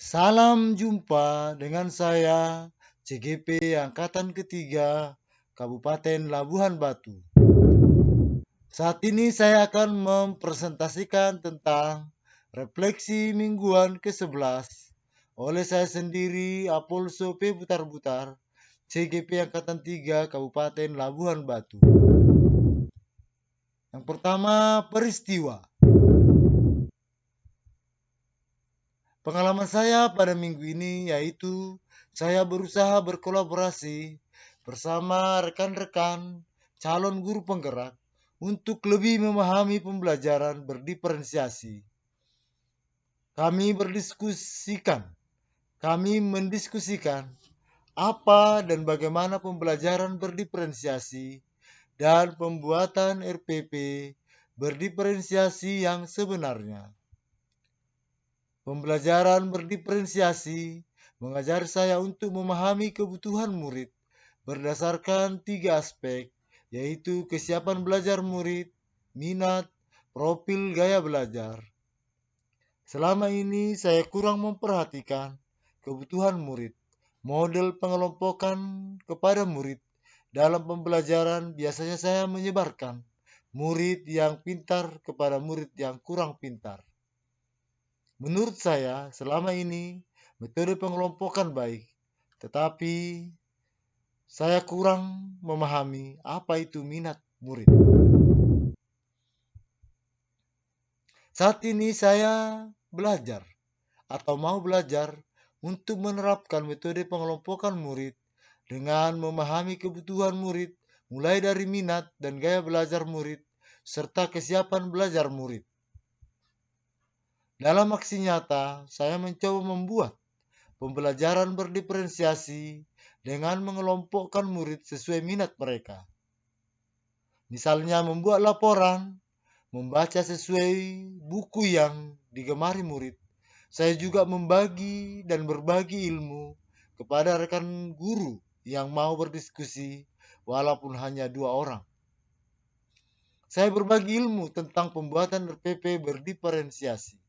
Salam jumpa dengan saya, CGP Angkatan Ketiga, Kabupaten Labuhan Batu. Saat ini saya akan mempresentasikan tentang refleksi mingguan ke-11 oleh saya sendiri, Apolso P. Butar-Butar, CGP Angkatan 3, Kabupaten Labuhan Batu. Yang pertama, peristiwa. Pengalaman saya pada minggu ini yaitu saya berusaha berkolaborasi bersama rekan-rekan calon guru penggerak untuk lebih memahami pembelajaran berdiferensiasi. Kami mendiskusikan apa dan bagaimana pembelajaran berdiferensiasi dan pembuatan RPP berdiferensiasi yang sebenarnya. Pembelajaran berdiferensiasi mengajar saya untuk memahami kebutuhan murid berdasarkan 3 aspek, yaitu kesiapan belajar murid, minat, profil gaya belajar. Selama ini saya kurang memperhatikan kebutuhan murid. Model pengelompokan kepada murid dalam pembelajaran biasanya saya menyebarkan murid yang pintar kepada murid yang kurang pintar. Menurut saya, selama ini metode pengelompokan baik, tetapi saya kurang memahami apa itu minat murid. Saat ini saya belajar atau mau belajar untuk menerapkan metode pengelompokan murid dengan memahami kebutuhan murid mulai dari minat dan gaya belajar murid serta kesiapan belajar murid. Dalam aksi nyata, saya mencoba membuat pembelajaran berdiferensiasi dengan mengelompokkan murid sesuai minat mereka. Misalnya membuat laporan, membaca sesuai buku yang digemari murid. Saya juga membagi dan berbagi ilmu kepada rekan guru yang mau berdiskusi walaupun hanya 2 orang. Saya berbagi ilmu tentang pembuatan RPP berdiferensiasi.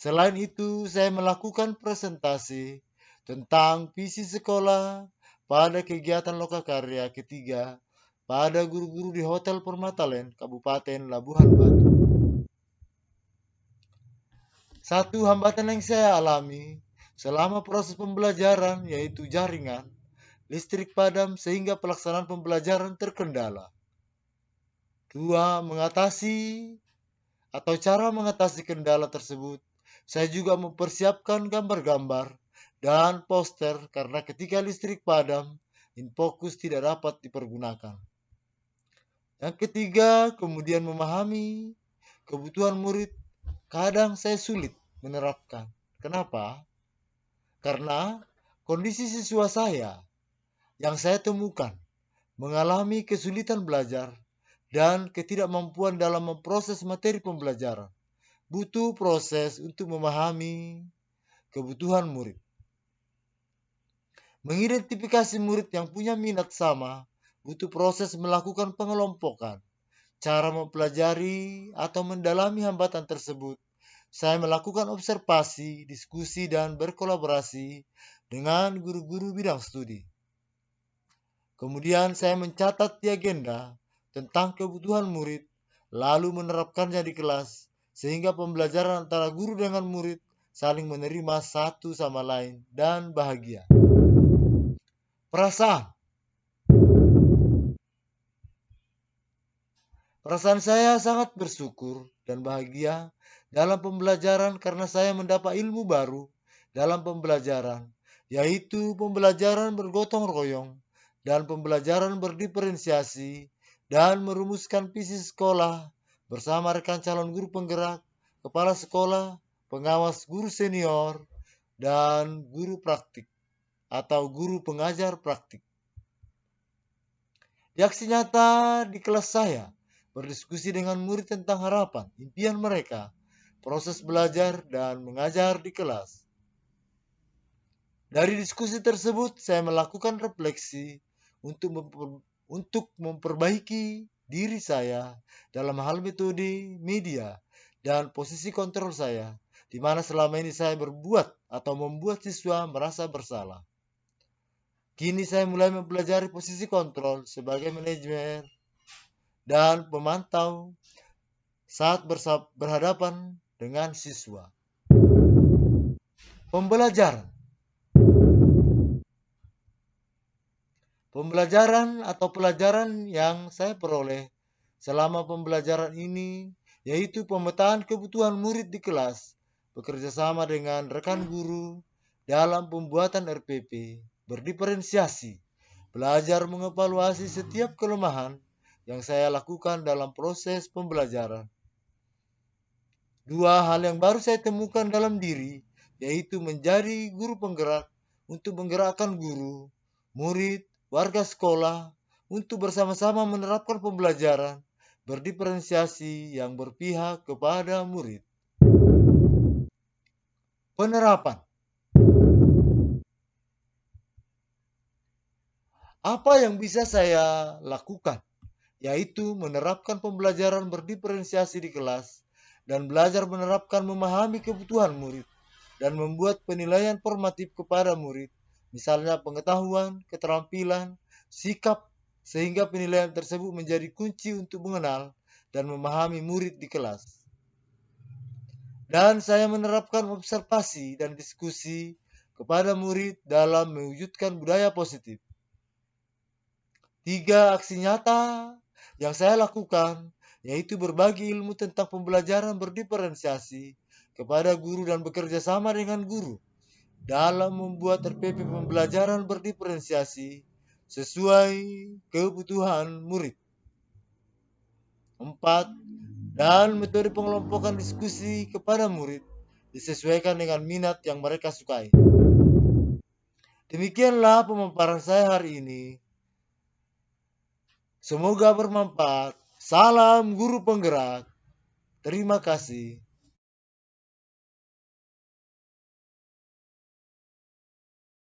Selain itu, saya melakukan presentasi tentang visi sekolah pada kegiatan lokakarya ketiga pada guru-guru di Hotel Permatalen, Kabupaten Labuhan Batu. Satu hambatan yang saya alami selama proses pembelajaran yaitu jaringan, listrik padam sehingga pelaksanaan pembelajaran terkendala. Dua, cara mengatasi kendala tersebut. Saya juga mempersiapkan gambar-gambar dan poster karena ketika listrik padam, InFocus tidak dapat dipergunakan. Yang ketiga, kemudian memahami kebutuhan murid. Kadang saya sulit menerapkan. Kenapa? Karena kondisi siswa saya yang saya temukan mengalami kesulitan belajar dan ketidakmampuan dalam memproses materi pembelajaran. Butuh proses untuk memahami kebutuhan murid. Mengidentifikasi murid yang punya minat sama, butuh proses melakukan pengelompokan. Cara mempelajari atau mendalami hambatan tersebut, saya melakukan observasi, diskusi, dan berkolaborasi dengan guru-guru bidang studi. Kemudian saya mencatat di agenda tentang kebutuhan murid, lalu menerapkannya di kelas, sehingga pembelajaran antara guru dengan murid saling menerima satu sama lain dan bahagia. Perasaan saya sangat bersyukur dan bahagia dalam pembelajaran karena saya mendapat ilmu baru dalam pembelajaran, yaitu pembelajaran bergotong royong dan pembelajaran berdiferensiasi dan merumuskan visi sekolah bersama rekan calon guru penggerak, kepala sekolah, pengawas guru senior, dan guru praktik atau guru pengajar praktik. Di aksi nyata di kelas saya, berdiskusi dengan murid tentang harapan, impian mereka, proses belajar dan mengajar di kelas. Dari diskusi tersebut, saya melakukan refleksi untuk memperbaiki diri saya dalam hal metode, media, dan posisi kontrol saya di mana selama ini saya berbuat atau membuat siswa merasa bersalah. Kini saya mulai mempelajari posisi kontrol sebagai manajer dan pemantau saat berhadapan dengan siswa. Pembelajaran. Pembelajaran atau pelajaran yang saya peroleh selama pembelajaran ini yaitu pemetaan kebutuhan murid di kelas, bekerja sama dengan rekan guru dalam pembuatan RPP, berdiferensiasi, belajar mengevaluasi setiap kelemahan yang saya lakukan dalam proses pembelajaran. Dua hal yang baru saya temukan dalam diri, yaitu menjadi guru penggerak untuk menggerakkan guru, murid, warga sekolah untuk bersama-sama menerapkan pembelajaran berdiferensiasi yang berpihak kepada murid. Penerapan. Apa yang bisa saya lakukan? Yaitu menerapkan pembelajaran berdiferensiasi di kelas dan belajar menerapkan memahami kebutuhan murid dan membuat penilaian formatif kepada murid, misalnya pengetahuan, keterampilan, sikap, sehingga penilaian tersebut menjadi kunci untuk mengenal dan memahami murid di kelas. Dan saya menerapkan observasi dan diskusi kepada murid dalam mewujudkan budaya positif. 3 aksi nyata yang saya lakukan yaitu berbagi ilmu tentang pembelajaran berdiferensiasi kepada guru dan bekerja sama dengan guru dalam membuat RPP pembelajaran berdiferensiasi sesuai kebutuhan murid. 4. Dan metode pengelompokan diskusi kepada murid disesuaikan dengan minat yang mereka sukai. Demikianlah pemaparan saya hari ini. Semoga bermanfaat. Salam guru penggerak. Terima kasih.